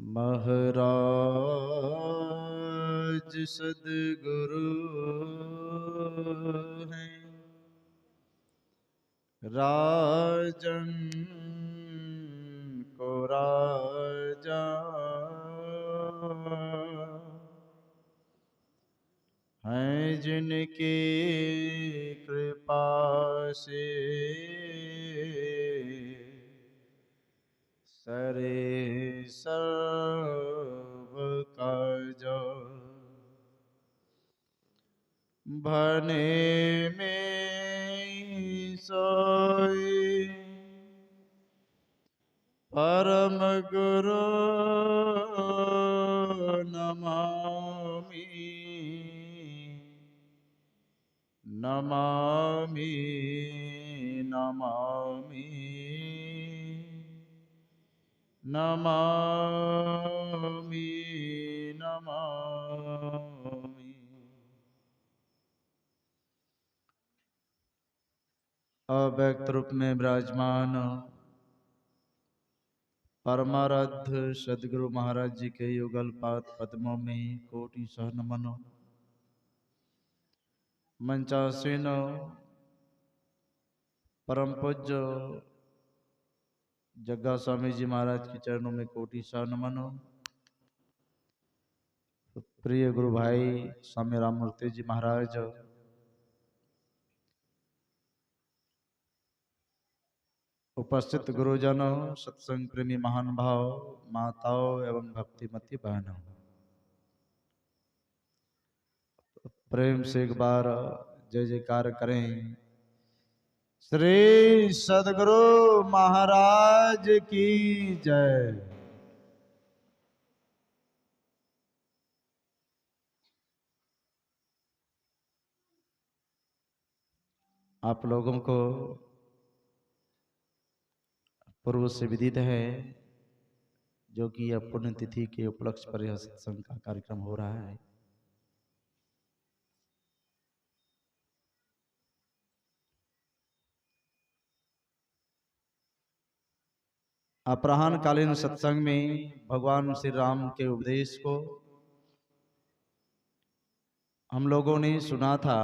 महाराज सद्गुरु हैं, राजन को राजा हैं, जिनकी कृपा से सरे सर्व काज भने में सोई परम गुरु नमामि नमामि नमामि नमामि नमामि। अव्यक्त रूप में विराजमान परमाराध्य सद्गुरु महाराज जी के युगल पाद पद्मों में कोटि सह नमन। मंचासीन परम पूज्य जग्गा स्वामी जी महाराज के चरणों में कोटि सह नमन। प्रिय गुरु भाई स्वामी राममूर्ति जी महाराज, उपस्थित गुरुजनों, सत्संग प्रेमी महान भाव, माताओं एवं भक्तिमती बहनों, प्रेम से एक बार जय जयकार करें। श्री सद्गुरु महाराज की जय। आप लोगों को पूर्व से विदित है जो कि यह पुण्यतिथि के उपलक्ष्य पर यह सत्संग का कार्यक्रम हो रहा है। अपराह्न कालीन सत्संग में भगवान श्री राम के उपदेश को हम लोगों ने सुना था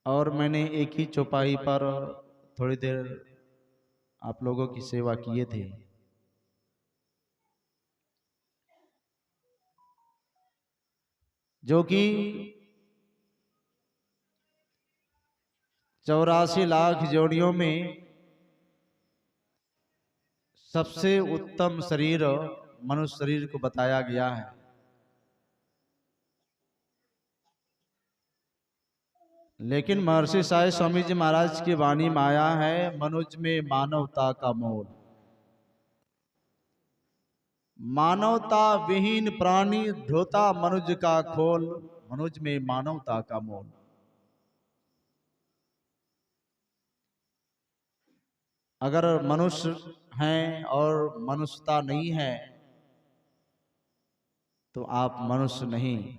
और मैंने एक ही चौपाई पर थोड़ी देर आप लोगों की सेवा किए थे। जो कि 84 लाख जोड़ियों में सबसे उत्तम शरीर मनुष्य शरीर को बताया गया है। लेकिन महर्षि साईं स्वामी जी महाराज की वाणी में आया है, मनुष्य में मानवता का मोल। मानवता विहीन प्राणी ढोता मनुष्य का खोल, मनुष्य में मानवता का मोल। अगर मनुष्य हैं और मनुष्यता नहीं है तो आप मनुष्य नहीं।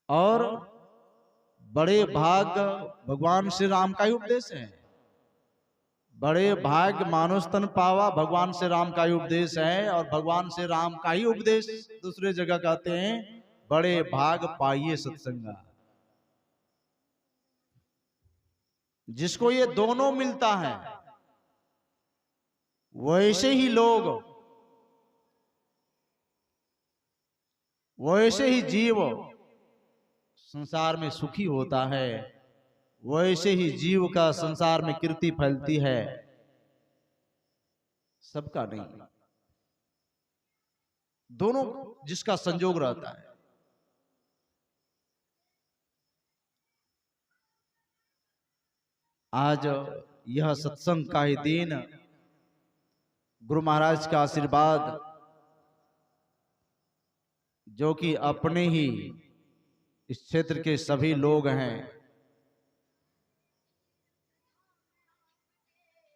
और बड़े भाग भगवान श्री राम का ही उपदेश है। बड़े भाग मानुष तन पावा भगवान श्री राम का ही उपदेश है। और भगवान श्री राम का ही उपदेश दूसरे जगह कहते हैं, बड़े भाग पाइए सत्संगा। जिसको ये दोनों मिलता है वैसे ही लोग, वैसे ही जीव संसार में सुखी होता है, वैसे ही जीव का संसार में कीर्ति फैलती है। सबका नहीं, दोनों जिसका संजोग रहता है। आज यह सत्संग का ही दिन, गुरु महाराज का आशीर्वाद, जो कि अपने ही इस क्षेत्र के सभी लोग हैं,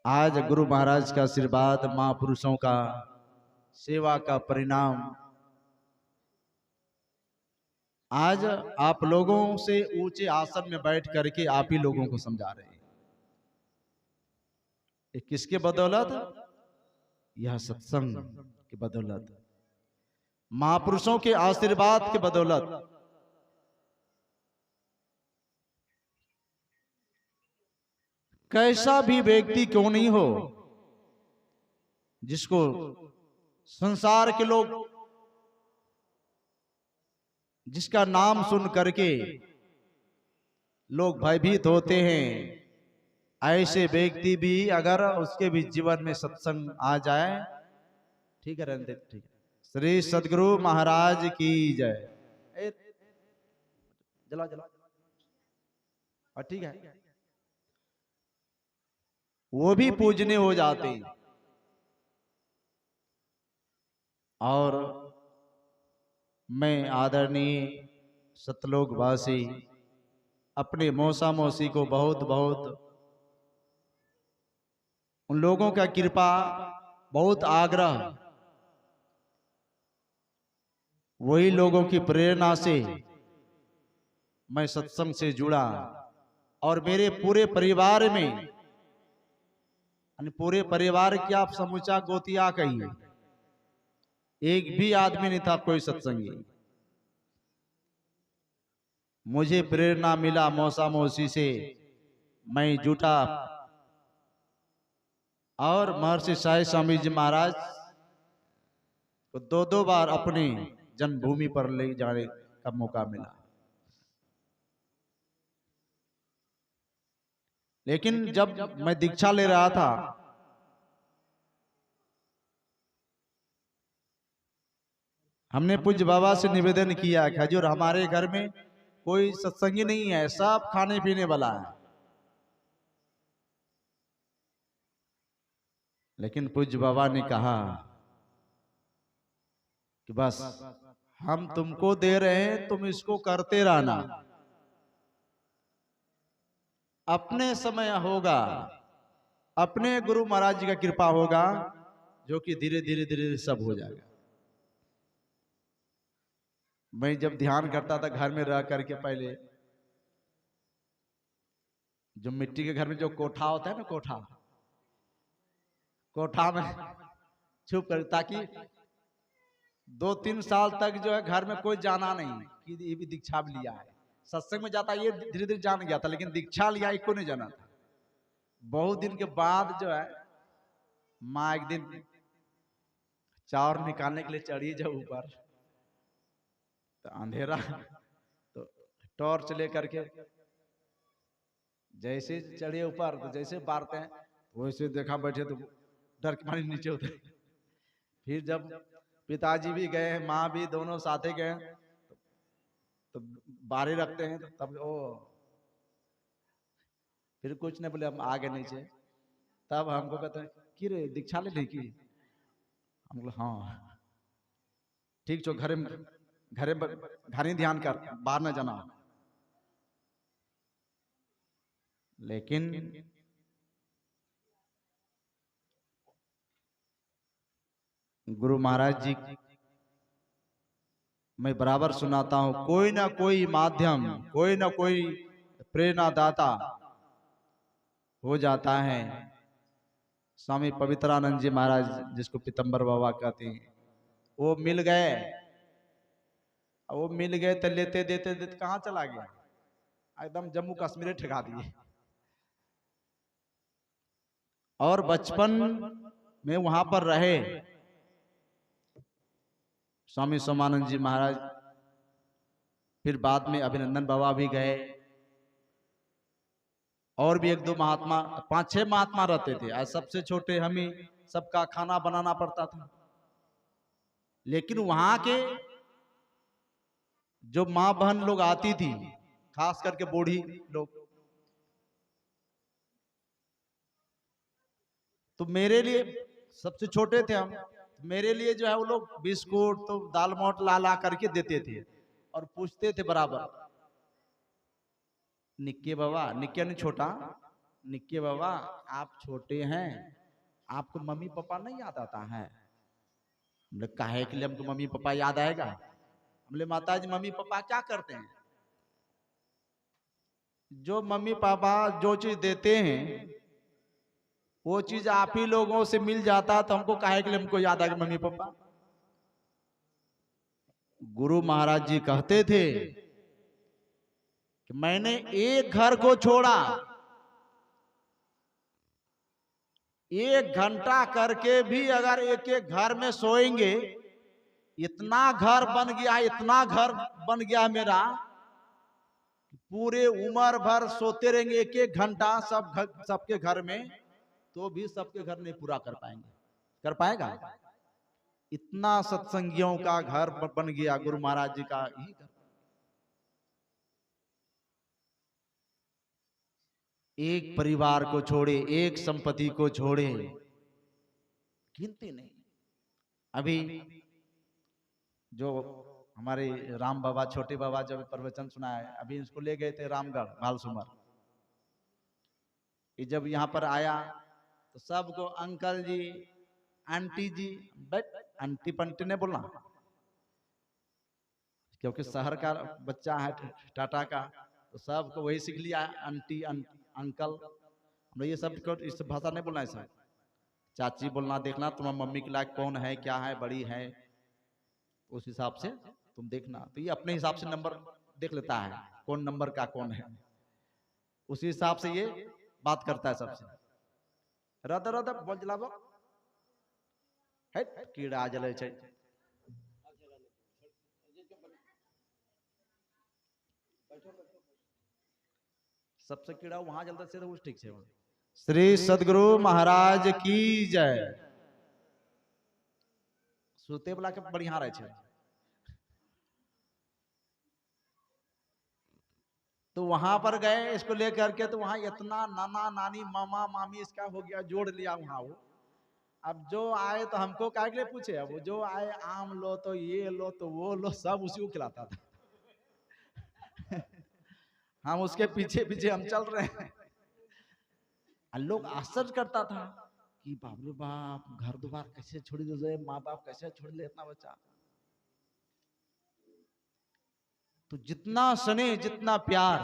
आज गुरु महाराज का आशीर्वाद, महापुरुषों का सेवा का परिणाम आज आप लोगों से ऊंचे आसन में बैठ करके आप ही लोगों को समझा रहे हैं। ये किसके बदौलत? यह सत्संग की बदौलत, महापुरुषों के आशीर्वाद के बदौलत। कैसा भी व्यक्ति क्यों नहीं हो, जिसको संसार के लोग, जिसका नाम सुन करके लोग भयभीत होते हैं, ऐसे व्यक्ति भी अगर उसके भी जीवन में सत्संग आ जाए, ठीक है रणदीप, ठीक है, श्री सदगुरु महाराज की जय। जला जला, और ठीक है, वो भी पूजने हो जाते हैं। और मैं आदरणीय सतलोक वासी अपने मौसा मौसी को बहुत बहुत, उन लोगों का कृपा, बहुत आग्रह, वही लोगों की प्रेरणा से मैं सत्संग से जुड़ा। और मेरे पूरे परिवार में, पूरे परिवार की आप समूचा गोतिया कहिए, एक भी आदमी नहीं था कोई सत्संगी। मुझे प्रेरणा मिला मौसा मौसी से, मैं जुटा और महर्षि साई स्वामी जी महाराज को दो दो बार अपनी जन्मभूमि पर ले जाने का मौका मिला। लेकिन जब मैं दीक्षा ले रहा था, हमने पूज्य बाबा से निवेदन किया कि हजूर हमारे घर में कोई सत्संगी नहीं है, सब खाने पीने वाला है। लेकिन पूज्य बाबा ने कहा कि बस हम तुमको दे रहे हैं, तुम इसको करते रहना, अपने समय होगा, अपने गुरु महाराज जी का कृपा होगा, जो कि धीरे धीरे धीरे सब हो जाएगा। मैं जब ध्यान करता था घर में रह करके, पहले जो मिट्टी के घर में जो कोठा होता है ना, कोठा में छुप कर, ताकि 2-3 साल तक जो है घर में कोई जाना नहीं कि ये भी दीक्षा भी लिया है। सत्संग में जाता, ये धीरे धीरे जान गया था, लेकिन दीक्षा लिया इसको नहीं जाना था। बहुत दिन के बाद जो है माँ एक दिन चावल निकालने के लिए चढ़ी जब ऊपर, तो अंधेरा, तो टॉर्च लेकर के जैसे चढ़े ऊपर, तो जैसे बारते हैं वैसे देखा बैठे, तो डर के मारे नीचे उतरे। फिर जब पिताजी भी गए, माँ भी, दोनों साथे गए, तो बारी रखते हैं, तब ओ फिर कुछ नहीं बोले, हम आगे नीचे। तब हमको कहते हैं कि रे दीक्षा ले ली की? हम बोले हाँ ठीक छो, घरे घरे ध्यान कर, बाहर न जाना। लेकिन गुरु महाराज जी मैं बराबर सुनाता हूं, कोई ना कोई माध्यम, कोई ना कोई प्रेरणादाता हो जाता है। स्वामी पवित्रानंद जी महाराज, जिसको पीतम्बर बाबा कहते हैं, वो मिल गए। वो मिल गए तो लेते देते देते कहाँ चला गया, एकदम जम्मू कश्मीर ठगा दिए। और बचपन में वहां पर रहे स्वामी सोमानंद जी महाराज, फिर बाद में अभिनंदन बाबा भी गए, और भी 1-2 महात्मा, 5-6 महात्मा रहते थे। आज सबसे छोटे हम ही, सबका खाना बनाना पड़ता था। लेकिन वहां के जो माँ बहन लोग आती थी, खास करके बूढ़ी लोग, तो मेरे लिए, सबसे छोटे थे हम, मेरे लिए जो है वो लोग बिस्कुट तो दाल मोट ला ला करके देते थे, और पूछते थे बराबर, निक्के बाबा, निक्के नहीं छोटा, निक्के बाबा आप छोटे हैं, आपको मम्मी पापा नहीं याद आता है? हमने काहे के लिए हमको मम्मी पापा याद आएगा? हमने माता जी मम्मी पापा क्या करते हैं? जो मम्मी पापा जो चीज देते हैं वो चीज आप ही लोगों से मिल जाता तो हमको काहे के लिए हमको याद आ गया मम्मी पापा। गुरु महाराज जी कहते थे कि मैंने एक घर को छोड़ा, 1 घंटा करके भी अगर एक एक घर में सोएंगे, इतना घर बन गया, इतना घर बन गया मेरा, पूरे उम्र भर सोते रहेंगे 1 1 घंटा सबके घर में, तो भी सबके घर नहीं पूरा कर पाएंगे। कर पाएगा? इतना सत्संगियों का घर बन गया गुरु महाराज जी का ही घर। एक परिवार को छोड़े, एक संपत्ति को छोड़े, गिनती नहीं। अभी जो हमारे राम बाबा, छोटे बाबा जब प्रवचन सुनाए, अभी इसको ले गए थे रामगढ़ भालसुमर। जब यहाँ पर आया तो सबको uncle ji, aunty ji, but aunty पंटी ने बोलना, क्योंकि शहर का बच्चा है टाटा का, तो सबको वही सीख लिया, आंटी अंकल। हम ये सब इस भाषा नहीं बोलना है सर, चाची बोलना। देखना तुम्हारी मम्मी के लायक कौन है, क्या है, बड़ी है, उस हिसाब से तुम देखना। तो ये अपने हिसाब से नंबर देख लेता है, कौन नंबर का कौन है, उसी हिसाब से ये बात करता है सबसे। रद रद बोल जलाबो है, कीड़ा जले छै, सबसे कीड़ा वहां जलता से उस ठीक से। श्री सदगुरु महाराज की जय। सुते वाला के बढ़िया रहे छे। तो वहां पर गए इसको लेकर के, तो वहां इतना नाना नानी मामा मामी इसका हो गया, जोड़ लिया वहां वो। अब जो आए तो हमको क्या के लिए पूछे, अब जो आए आम लो तो ये लो तो वो लो, सब उसी को खिलाता था। हम उसके पीछे पीछे हम चल रहे हैं। लोग आश्चर्य करता था कि बाप रे बाप, घर द्वार कैसे छोड़ दे, माँ बाप कैसे छोड़ ले इतना बच्चा। तो जितना स्नेह, जितना प्यार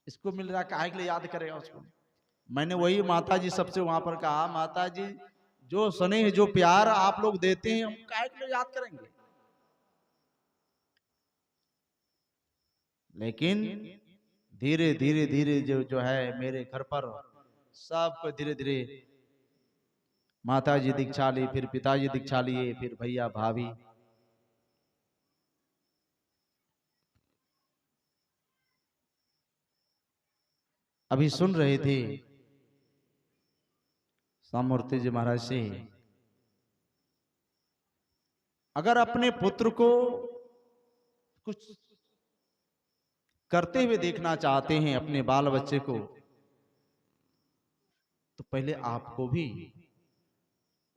इसको मिल रहा, काहे के लिए याद करेगा उसको। मैंने वही माता जी सबसे वहां पर कहा, माता जी जो स्नेह, जो प्यार आप लोग देते हैं, हम काहे के लिए याद करेंगे। लेकिन धीरे धीरे धीरे जो है मेरे घर पर सबको धीरे धीरे माता जी दीक्षा ली, फिर पिताजी दीक्षा लिए, फिर भैया भाभी। अभी सुन रहे थे सामूर्ति जी महाराज से, अगर अपने पुत्र को कुछ करते हुए देखना चाहते हैं, अपने बाल बच्चे को, तो पहले आपको भी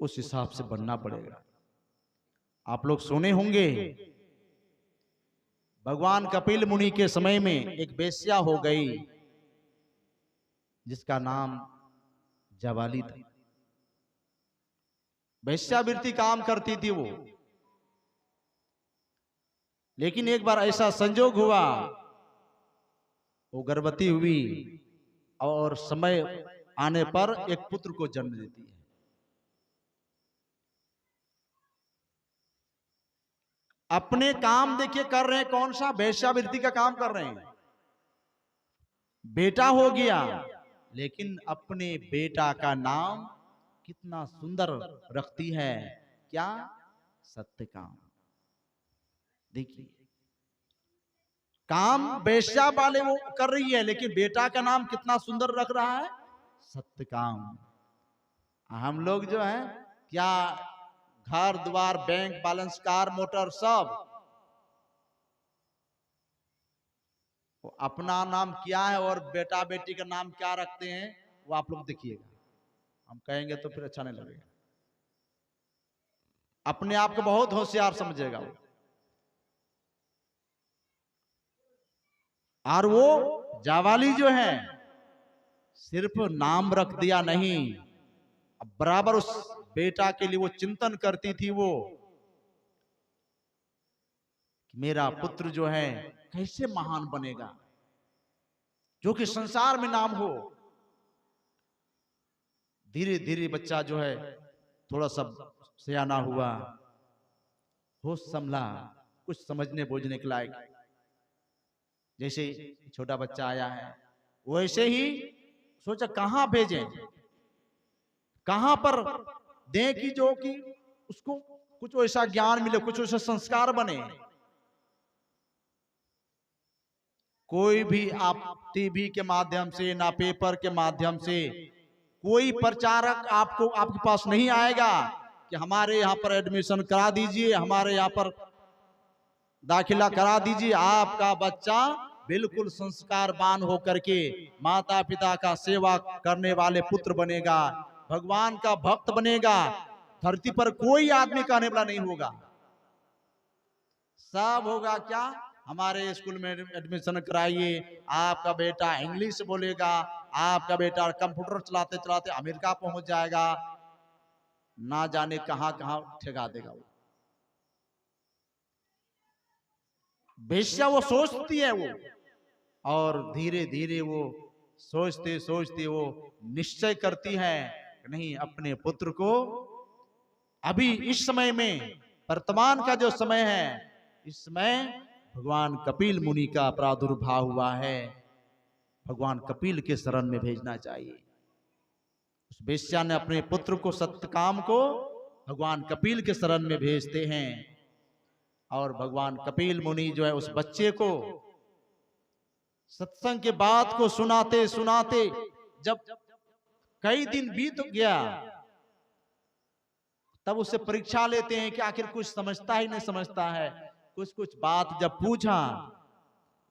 उस हिसाब से बनना पड़ेगा। आप लोग सुने होंगे, भगवान कपिल मुनि के समय में एक वेश्या हो गई जिसका नाम जवाली था। वेश्यावृत्ति काम करती थी वो। लेकिन एक बार ऐसा संजोग हुआ, वो गर्भवती हुई और समय आने पर एक पुत्र को जन्म देती है। अपने काम देखिए कर रहे हैं, कौन सा वेश्यावृत्ति का काम कर रहे हैं, बेटा हो गया, लेकिन अपने बेटा का नाम कितना सुंदर रखती है, क्या? सत्यकाम। देखिए, काम वेश्या वाले वो कर रही है, लेकिन बेटा का नाम कितना सुंदर रख रहा है, सत्यकाम। हम लोग जो है क्या, घर द्वार, बैंक बैलेंस, कार मोटर, सब अपना नाम क्या है और बेटा बेटी का नाम क्या रखते हैं, वो आप लोग देखिएगा। हम कहेंगे तो फिर अच्छा नहीं लगेगा। अपने आप को बहुत होशियार समझेगा वो। और वो जावाली जो है, सिर्फ नाम रख दिया नहीं, बराबर उस बेटा के लिए वो चिंतन करती थी वो, मेरा पुत्र जो है कैसे महान बनेगा, जो कि संसार में नाम हो। धीरे धीरे बच्चा जो है थोड़ा सा सयाना हुआ, होश संभला, कुछ समझने बूझने के लायक। जैसे छोटा बच्चा आया है वैसे ही सोचा कहां भेजें, कहां पर दें कि जो कि उसको कुछ ऐसा ज्ञान मिले, कुछ ऐसा संस्कार बने। कोई भी आप टीवी के माध्यम से ना पेपर के माध्यम से कोई प्रचारक आपको आपके पास नहीं आएगा कि हमारे यहाँ पर एडमिशन करा दीजिए, हमारे यहाँ पर दाखिला करा दीजिए। आपका बच्चा बिल्कुल संस्कारवान होकर के माता पिता का सेवा करने वाले पुत्र बनेगा, भगवान का भक्त बनेगा। धरती पर कोई आदमी कहने वाला नहीं होगा। सब होगा क्या, हमारे स्कूल में एडमिशन कराइए, आपका बेटा इंग्लिश बोलेगा, आपका बेटा कंप्यूटर चलाते चलाते अमेरिका पहुंच जाएगा, ना जाने कहां कहां ठेगा देगा। वो बेश्या वो सोचती है वो, और धीरे धीरे वो सोचते सोचते वो निश्चय करती है नहीं, अपने पुत्र को अभी इस समय में, वर्तमान का जो समय है, इसमें भगवान कपिल मुनि का प्रादुर्भाव हुआ है, भगवान कपिल के शरण में भेजना चाहिए। उस वेश्या ने अपने पुत्र को, सत्यकाम को भगवान कपिल के शरण में भेजते हैं, और भगवान कपिल मुनि जो है उस बच्चे को सत्संग के बात को सुनाते सुनाते जब कई दिन बीत गया, तब उससे परीक्षा लेते हैं कि आखिर कुछ समझता ही नहीं समझता है। कुछ कुछ बात जब पूछा,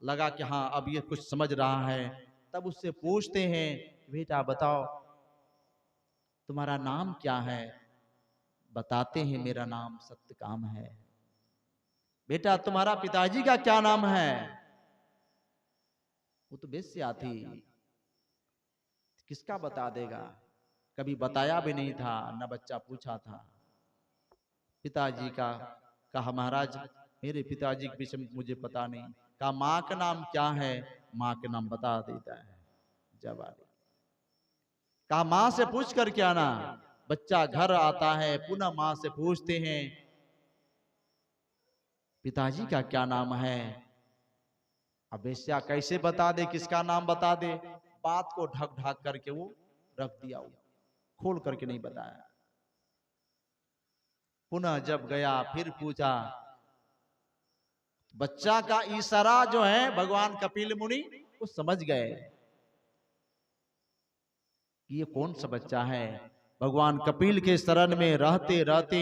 लगा कि हाँ अब ये कुछ समझ रहा है, तब उससे पूछते हैं बेटा बताओ तुम्हारा नाम क्या है। बताते हैं मेरा नाम सत्यकाम है। बेटा तुम्हारा पिताजी का क्या नाम है। वो तो वेश्या थी, किसका बता देगा, कभी बताया भी नहीं था, न बच्चा पूछा था। पिताजी का कहा महाराज मेरे पिताजी के विषय में मुझे पता नहीं। कहा माँ का नाम क्या है, माँ के नाम बता देता है जवाब। कहा माँ से पूछ कर क्या ना। बच्चा घर आता है, पुनः माँ से पूछते हैं पिताजी का क्या नाम है। अब वेश्या कैसे बता दे, किसका नाम बता दे, बात को ढक ढक करके वो रख दिया, वो खोल करके नहीं बताया। पुनः जब गया फिर पूछा, बच्चा का इशारा जो है भगवान कपिल मुनि वो समझ गए कि ये कौन सा बच्चा है। भगवान कपिल के शरण में रहते रहते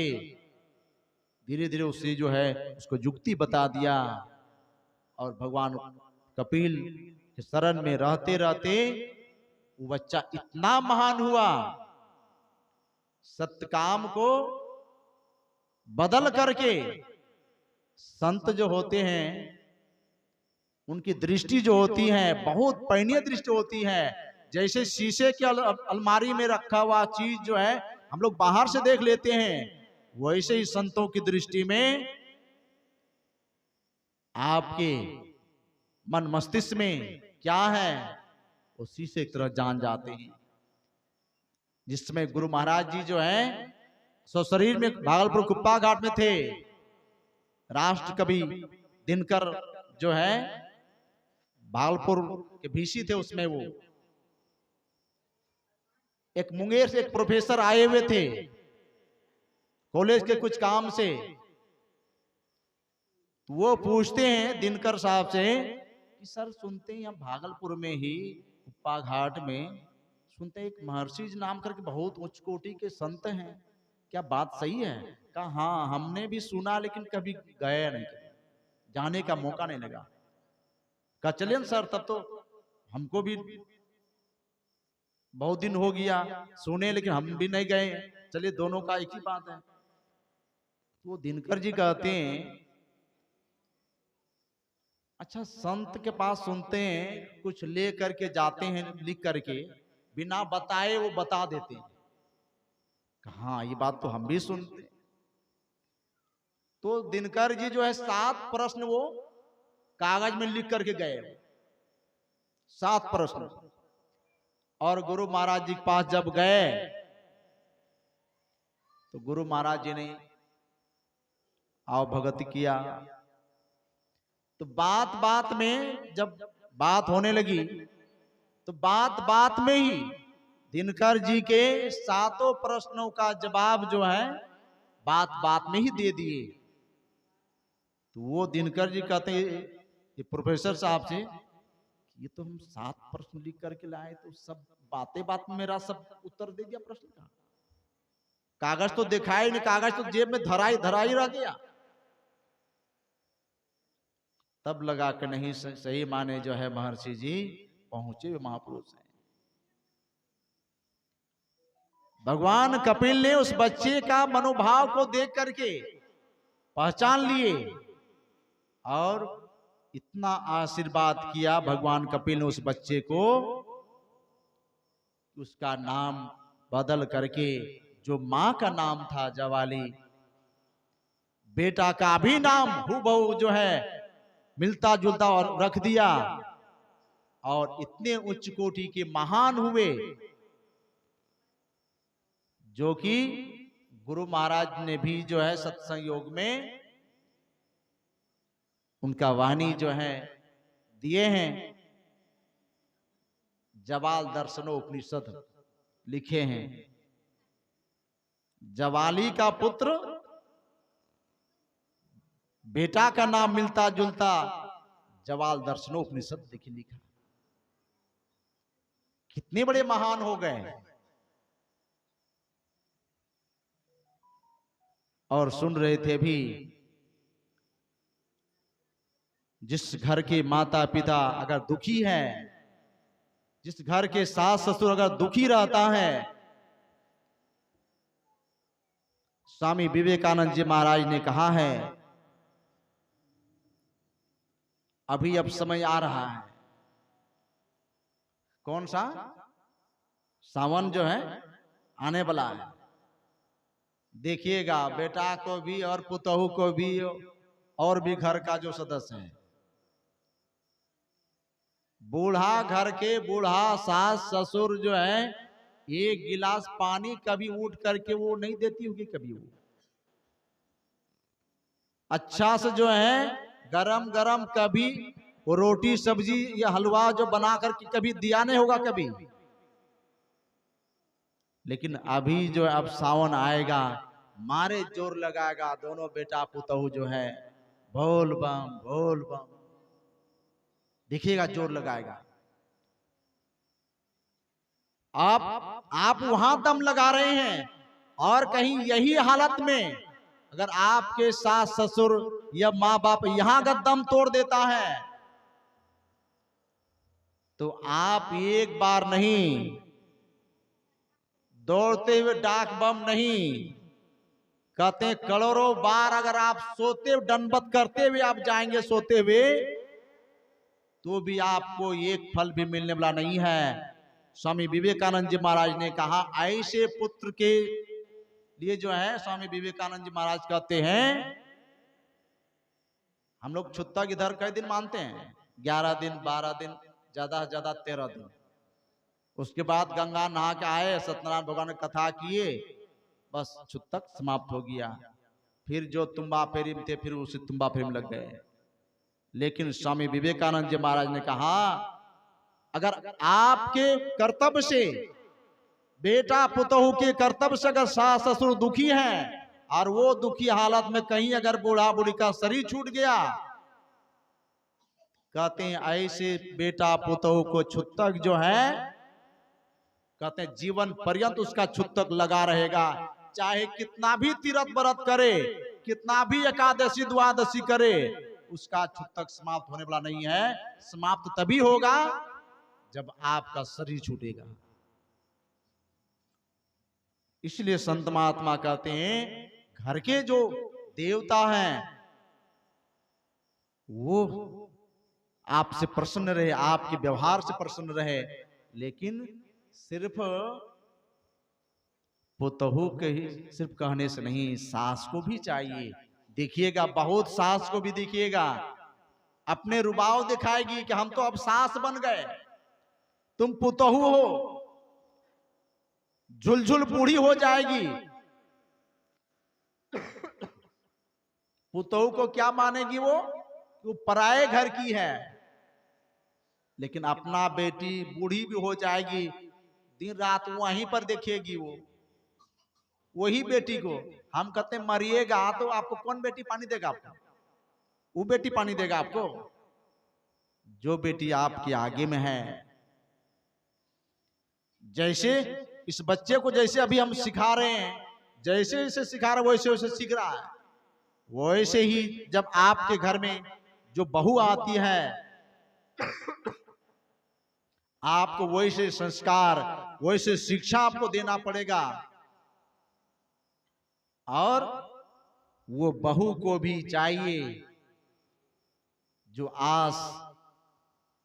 धीरे धीरे उससे जो है उसको युक्ति बता दिया, और भगवान कपिल के शरण में रहते रहते वो बच्चा इतना महान हुआ, सत्यकाम को बदल करके। संत जो होते हैं उनकी दृष्टि जो होती है बहुत पैनीय दृष्टि होती है। जैसे शीशे के अलमारी में रखा हुआ चीज जो है हम लोग बाहर से देख लेते हैं, वैसे ही संतों की दृष्टि में आपके मन मस्तिष्क में क्या है वो शीशे की तरह जान जाते हैं। जिसमें गुरु महाराज जी जो है सशरीर में भागलपुर कुप्पा घाट में थे। राष्ट्र कवि दिनकर जो है भागलपुर के भीसी थे, उसमें वो एक मुंगेर से एक प्रोफेसर आए हुए थे कॉलेज के कुछ काम से। तो वो पूछते हैं दिनकर साहब से कि सर सुनते हैं यहाँ भागलपुर में ही कुप्पा घाट में सुनते एक महर्षि नाम करके बहुत उच्च कोटि के संत हैं, क्या बात सही है। कहा हाँ हमने भी सुना लेकिन कभी गए नहीं, जाने का मौका नहीं लगा। कहा चलिए सर तब तो हमको भी बहुत दिन हो गया सुने लेकिन हम भी नहीं गए, चलिए दोनों का एक ही बात है। तो दिनकर जी कहते हैं अच्छा संत के पास सुनते हैं कुछ ले करके जाते हैं लिख करके, बिना बताए वो बता देते हैं। हाँ ये बात तो हम भी सुनते। तो दिनकर जी जो है 7 प्रश्न वो कागज में लिख करके गए, 7 प्रश्न। और गुरु महाराज जी के पास जब गए तो गुरु महाराज जी ने आओ भगत किया। तो बात बात में जब बात होने लगी तो बात बात में ही दिनकर जी के 7 प्रश्नों का जवाब जो है बात बात में ही दे दिए। तो वो दिनकर जी कहते हैं ये प्रोफेसर साहब से, ये तो हम 7 प्रश्न लिख करके लाए, तो सब बातें बात में मेरा सब उत्तर दे दिया प्रश्न का। कागज तो दिखाई नहीं, कागज तो जेब में धरा ही रह गया। तब लगा कि नहीं, सही माने जो है महर्षि जी पहुंचे हुए महापुरुष हैं। भगवान कपिल ने उस बच्चे का मनोभाव को देख करके पहचान लिए और इतना आशीर्वाद किया भगवान कपिल ने उस बच्चे को, उसका नाम बदल करके जो मां का नाम था जवाली, बेटा का भी नाम हूबहू जो है मिलता जुलता और रख दिया। और इतने उच्च कोटि के महान हुए जो कि गुरु महाराज ने भी जो है सत्संग योग में उनका वाणी जो है दिए हैं। जवाल दर्शनोपनिषद लिखे हैं। जवाली का पुत्र, बेटा का नाम मिलता जुलता, जवाल दर्शनोपनिषद देखिए लिखा। कितने बड़े महान हो गए। और सुन रहे थे भी, जिस घर के माता पिता अगर दुखी है, जिस घर के सास ससुर अगर दुखी रहता है, स्वामी विवेकानंद जी महाराज ने कहा है, अभी अब समय आ रहा है। कौन सा? सावन जो है आने वाला है। देखिएगा बेटा को भी और पुतहू को भी और भी घर का जो सदस्य है, बूढ़ा घर के बूढ़ा सास ससुर जो है, एक गिलास पानी कभी उठ करके वो नहीं देती होगी कभी। वो अच्छा से जो है गरम गरम कभी वो रोटी सब्जी या हलवा जो बना करके कभी दिया नहीं होगा कभी। लेकिन अभी जो अब सावन आएगा, मारे जोर लगाएगा दोनों बेटा पुतहू जो है, भोल बम देखिएगा जोर लगाएगा। आप वहां दम लगा रहे हैं और कहीं यही हालत में अगर आपके सास ससुर या माँ बाप यहां अगर दम तोड़ देता है तो आप एक बार नहीं, दौड़ते हुए डाक बम नहीं, कहते करोड़ों बार अगर आप सोते हुए दंडवत करते हुए आप जाएंगे सोते हुए, तो भी आपको एक फल भी मिलने वाला नहीं है। स्वामी विवेकानंद जी महाराज ने कहा, ऐसे पुत्र के लिए जो है स्वामी विवेकानंद जी महाराज कहते हैं, हम लोग छुत्ता इधर कई दिन मानते हैं, 11 दिन 12 दिन, ज्यादा से ज्यादा 13 दिन। उसके बाद गंगा नहा के आए, सत्यनारायण भगवान ने कथा किए, बस छुत्तक समाप्त हो गया। फिर जो तुम्बा फेरी में थे फिर उसी तुम्बा फेरी में लग गए। लेकिन स्वामी विवेकानंद जी महाराज ने कहा, अगर आपके कर्तव्य से, बेटा पुतहू के कर्तव्य से अगर सास ससुर दुखी हैं और वो दुखी हालत में कहीं अगर बूढ़ा बूढ़ी का शरीर छूट गया, कहते हैं ऐसे बेटा पुतहू को छुत्तक जो है, कहते हैं जीवन पर्यंत उसका छुत्तक लगा रहेगा। चाहे कितना भी तीर्थ व्रत करे, कितना भी एकादशी द्वादशी करे, उसका छुत्तक समाप्त होने वाला नहीं है। समाप्त तभी होगा जब आपका शरीर छूटेगा। इसलिए संत महात्मा कहते हैं, घर के जो देवता हैं वो आपसे प्रसन्न रहे, आपके व्यवहार से प्रसन्न रहे, लेकिन सिर्फ पुतहू के ही सिर्फ कहने से नहीं, सास को भी चाहिए। देखिएगा बहुत सास को भी देखिएगा अपने रुबाव दिखाएगी कि हम तो अब सास बन गए, तुम पुतहू हो, झुलझुल बूढ़ी हो जाएगी, पुतोहू को क्या मानेगी वो पराये घर की है। लेकिन अपना बेटी बूढ़ी भी हो जाएगी, दिन रात वहीं पर देखेगी वही बेटी को। हम कहते हैं मरिएगा तो आपको कौन बेटी पानी देगा? आपको वो बेटी पानी देगा आपको जो बेटी आपके आगे में है। जैसे इस बच्चे को जैसे अभी हम सिखा रहे हैं, जैसे जैसे सिखा रहे वैसे वैसे सीख रहा है। वैसे ही जब आपके घर में जो बहू आती है, आपको वैसे संस्कार वैसे शिक्षा आपको देना पड़ेगा। और वो बहू को भी चाहिए जो आस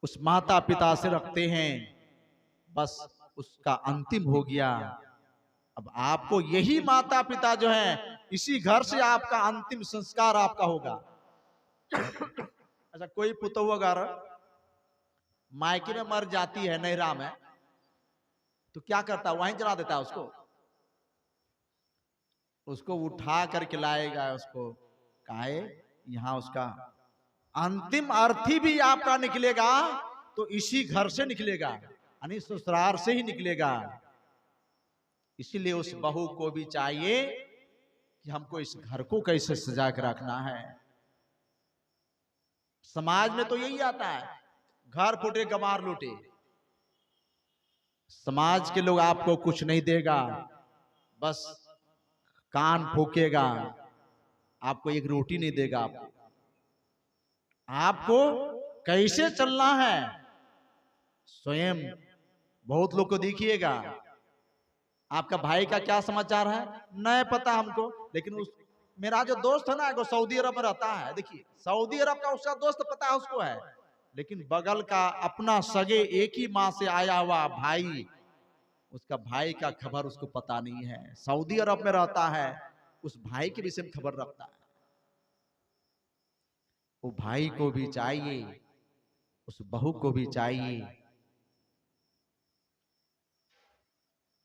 उस माता पिता से रखते हैं, बस उसका अंतिम हो गया। अब आपको यही माता पिता जो है, इसी घर से आपका अंतिम संस्कार आपका होगा। अच्छा, कोई पुतोहू अगर मायके में मर जाती है नैरा में, तो क्या करता है? वहीं जला देता है उसको उठा करके लाएगा, उसको काहे यहाँ उसका अंतिम अर्थी भी आपका निकलेगा तो इसी घर से निकलेगा, यानी ससुराल से ही निकलेगा। इसलिए उस बहू को भी चाहिए कि हमको इस घर को कैसे सजा कर रखना है। समाज में तो यही आता है, घर फूटे गमार लूटे। समाज के लोग आपको कुछ नहीं देगा, बस कान फूकेगा, आपको एक रोटी नहीं देगा। आपको कैसे चलना है स्वयं बहुत लोग को देखिएगा। आपका भाई का क्या समाचार है नहीं पता हमको, लेकिन मेरा जो दोस्त है ना, वो सऊदी अरब में रहता है। देखिए, सऊदी अरब का उसका दोस्त पता है उसको है, लेकिन बगल का अपना सगे एक ही माँ से आया हुआ भाई, उसका भाई का खबर उसको पता नहीं है। सऊदी अरब में रहता है, उस भाई के विषय में खबर रखता है। वो भाई को भी चाहिए, उस बहू को भी चाहिए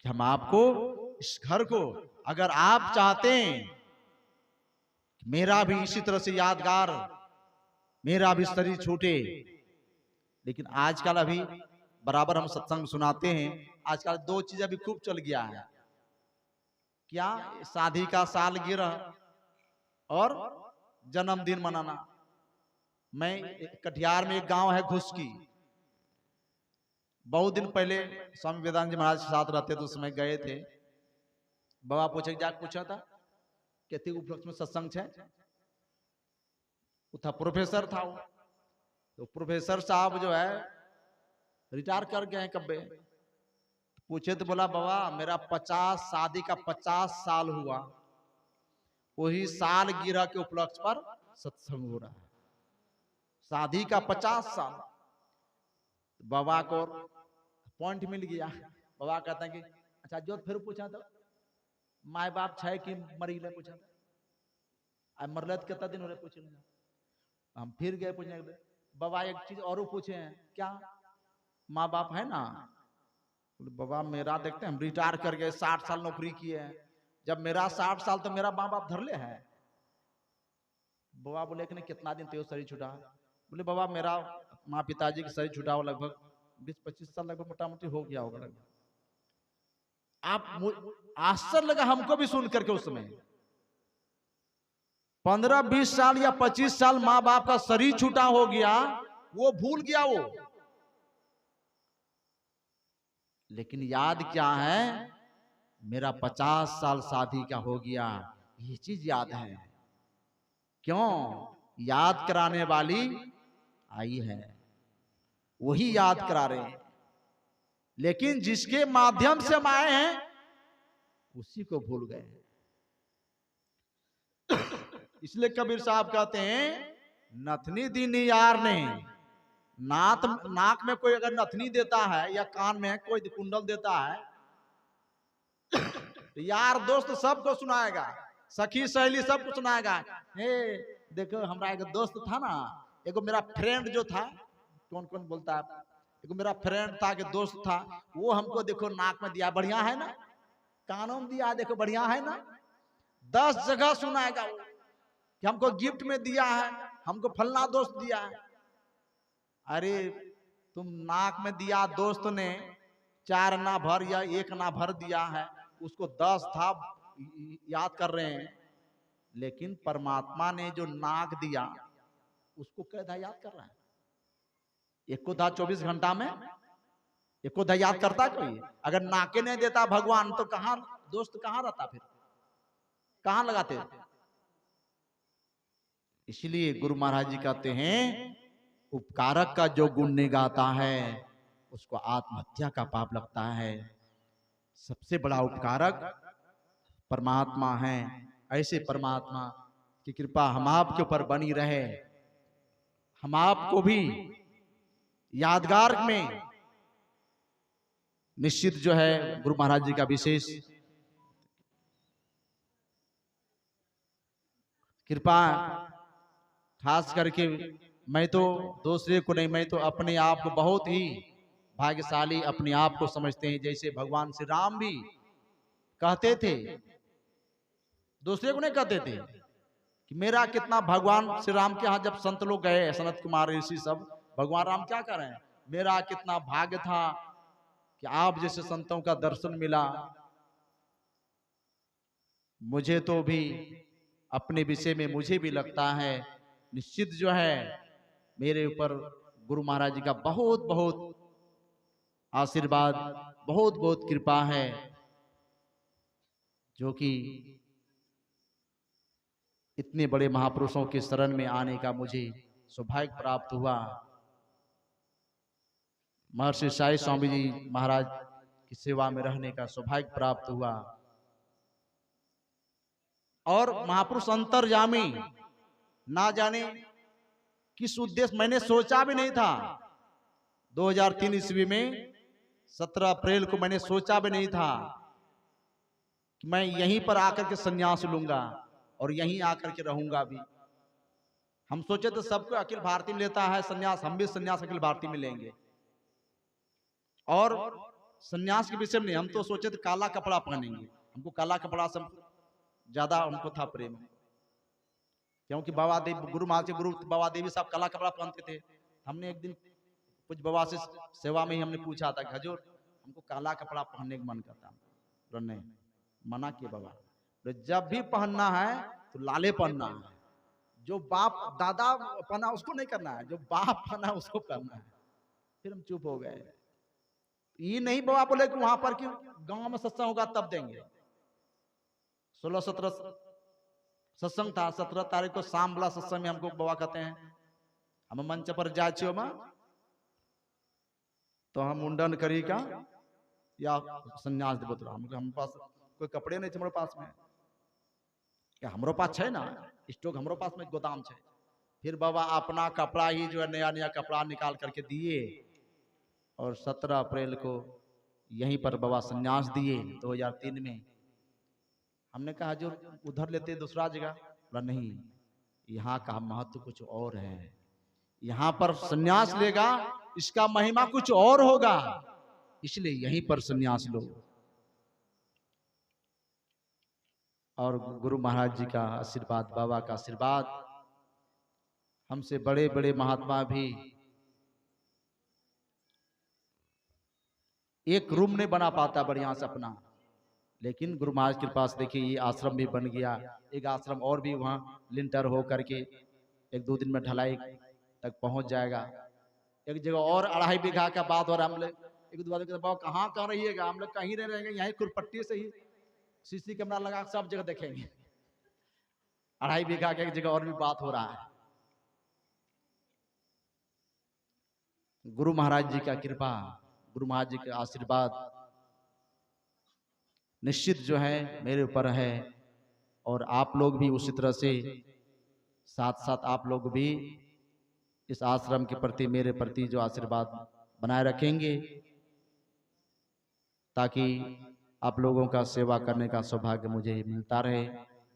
कि हम आपको इस घर को, अगर आप चाहते हैं मेरा भी इसी तरह से यादगार, मेरा भी शरीर छूटे। लेकिन आजकल अभी बराबर हम सत्संग सुनाते हैं, आजकल दो चीज अभी खूब चल गया है। क्या? शादी का सालगिरह और जन्मदिन मनाना। मैं कटिहार में एक गांव है घुसकी, बहुत दिन पहले स्वामी वेदांत जी महाराज के साथ रहते तो उस समय गए थे। बाबा पूछे जाके पूछा था कहते उपलक्ष्य में सत्संग है, वो था प्रोफेसर था वो। तो प्रोफेसर साहब जो है रिटायर कर गए हैं कब्बे। पूछे तो बोला बाबा मेरा 50 शादी का 50 साल हुआ, वही साल गिरह के उपलक्ष्य पर सत्संग हो रहा है। शादी का 50 साल। बाबा को पॉइंट मिल गया। बाबा कहते हैं कि अच्छा जो फिर पूछा था माए बाप छे कि मरीले पूछा था, मरल कितना दिन हो रहे पूछ। हम फिर गए पूछने के लिए। बाबा एक चीज और पूछे हैं, क्या माँ बाप है ना? बोले बाबा मेरा देखते हैं हम रिटायर कर गए, 60 साल नौकरी किए हैं, जब मेरा 60 साल तो मेरा माँ बाप धरले है। बाबा बोले कि कितना दिन तो शरीर छुटा? बोले बाबा मेरा माँ पिताजी की शरीर छुटा हुआ लगभग 20-25 साल लगभग मोटा मोटी हो गया होगा लगभग। आप आश्चर्य लगा हमको भी सुन करके। उस समय 15-20 साल या 25 साल माँ बाप का शरीर छूटा हो गया, वो भूल गया वो। लेकिन याद क्या है? मेरा 50 साल शादी का हो गया, ये चीज याद है। क्यों? याद कराने वाली आई है, वही याद करा रहे हैं। लेकिन जिसके माध्यम से हम आए हैं उसी को भूल गए। इसलिए कबीर साहब कहते हैं नथनी दीनी यार ने। नाक में कोई अगर नथनी देता है या कान में कोई कुंडल देता है तो यार दोस्त सबको सुनाएगा, सखी सहेली सबको सुनाएगा। हे देखो हमारा एक दोस्त था ना, एगो मेरा फ्रेंड जो था, कौन कौन बोलता है, एगो मेरा फ्रेंड था कि दोस्त था, वो हमको देखो नाक में दिया बढ़िया है ना, कानों में दिया देखो बढ़िया है ना। 10 जगह सुनाएगा वो कि हमको गिफ्ट में दिया है, हमको फलना दोस्त दिया है। अरे तुम नाक में दिया दोस्त ने 4 ना भर या 1 ना भर दिया है, उसको 10 था याद कर रहे हैं, लेकिन परमात्मा ने जो नाक दिया उसको कैदा याद कर रहा है। एक को था 24 घंटा में, एक को याद करता कोई? अगर नाके नहीं देता भगवान तो कहां दोस्त कहां रहता, फिर कहां लगाते? इसलिए गुरु महाराज जी कहते हैं उपकारक का जो गुण नहीं गाता है उसको आत्महत्या का पाप लगता है। सबसे बड़ा उपकारक परमात्मा है। ऐसे परमात्मा की कृपा हम आपके ऊपर बनी रहे, हम आपको भी यादगार में निश्चित जो है गुरु महाराज जी का विशेष कृपा, खास करके मैं तो दूसरे को नहीं, मैं तो अपने आप को बहुत ही भाग्यशाली अपने आप को समझते हैं। जैसे भगवान श्री राम भी कहते थे, दूसरे को नहीं कहते थे कि मेरा कितना, भगवान श्री राम के यहाँ जब संत लोग गए, सनत कुमार ऋषि सब, भगवान राम क्या कर रहे हैं, मेरा कितना भाग्य था कि आप जैसे संतों का दर्शन मिला। मुझे तो भी अपने विषय में मुझे भी लगता है निश्चित जो है मेरे ऊपर गुरु महाराज जी का बहुत बहुत आशीर्वाद, बहुत बहुत कृपा है, जो कि इतने बड़े महापुरुषों के शरण में आने का मुझे सौभाग्य प्राप्त हुआ। महर्षि साई स्वामी जी महाराज की सेवा में रहने का सौभाग्य प्राप्त हुआ। और महापुरुष अंतर्यामी, ना जाने किस उद्देश्य, मैंने सोचा भी नहीं था 2003 ईस्वी में 17 अप्रैल को मैंने सोचा भी नहीं था कि मैं यहीं पर आकर के संन्यास लूंगा और यहीं आकर के रहूंगा भी। हम सोचे तो सबको अखिल भारतीय में लेता है संन्यास, हम भी संन्यास अखिल भारतीय में लेंगे। और संन्यास के विषय में नहीं, हम तो सोचे थे काला कपड़ा पहनेंगे, हमको काला कपड़ा से ज्यादा हमको था प्रेम, क्योंकि बाबा देव गुरु महाराज गुरु बाबा देवी साहब काला कपड़ा पहनते थे। हमने एक दिन कुछ बाबा से सेवा में ही हमने पूछा था कि हजूर हमको काला कपड़ा पहनने का मन करता, तो नहीं, मना किए बाबा, तो जब भी पहनना है तो लाले पहनना है, जो बाप दादा पहना उसको नहीं करना है, जो बाप पहना उसको करना है। फिर हम चुप हो गए। ये नहीं बाबा बोले कि वहां पर कि गांव में सत्संग होगा तब देंगे। 16-17 सत्संग था, 17 तारीख को शाम वाला सत्संग में हमको बाबा कहते हैं हम मंच पर जाए छियो मां तो हम मुंडन करी का या संन्यास देबो तोरा। हम पास कोई कपड़े नहीं हमारे पास में, क्या हमारे पास है ना स्टॉक, हमारे पास में गोदाम है। फिर बाबा अपना कपड़ा ही जो है नया नया कपड़ा निकाल करके दिए और 17 अप्रैल को यहीं पर बाबा संन्यास दिए 2003 में। हमने कहा जो उधर लेते दूसरा जगह, बोला नहीं, यहाँ का महत्व कुछ और है, यहाँ पर संन्यास लेगा इसका महिमा कुछ और होगा, इसलिए यहीं पर संन्यास लो। और गुरु महाराज जी का आशीर्वाद, बाबा का आशीर्वाद, हमसे बड़े बड़े महात्मा भी एक रूम नहीं बना पाता बढ़िया से अपना, लेकिन गुरु महाराज के पास देखिए ये आश्रम भी बन गया। एक आश्रम और भी वहां लिंटर हो करके 1-2 दिन में ढलाई तक पहुंच जाएगा। एक जगह और 2.5 बीघा का बात हो रहा है। हम लोग एक दो बाबा कहाँ कहाँ रहिएगा, हम लोग कहीं नहीं रहेंगे, यहीं कुरपट्टी से ही सीसी कैमरा लगा सब जगह देखेंगे। 2.5 बीघा का एक जगह और भी बात हो रहा है। गुरु महाराज जी का कृपा, गुरु महाराज जी का आशीर्वाद निश्चित जो है मेरे ऊपर है, और आप लोग भी उसी तरह से साथ साथ आप लोग भी इस आश्रम के प्रति, मेरे प्रति जो आशीर्वाद बनाए रखेंगे, ताकि आप लोगों का सेवा करने का सौभाग्य मुझे मिलता रहे।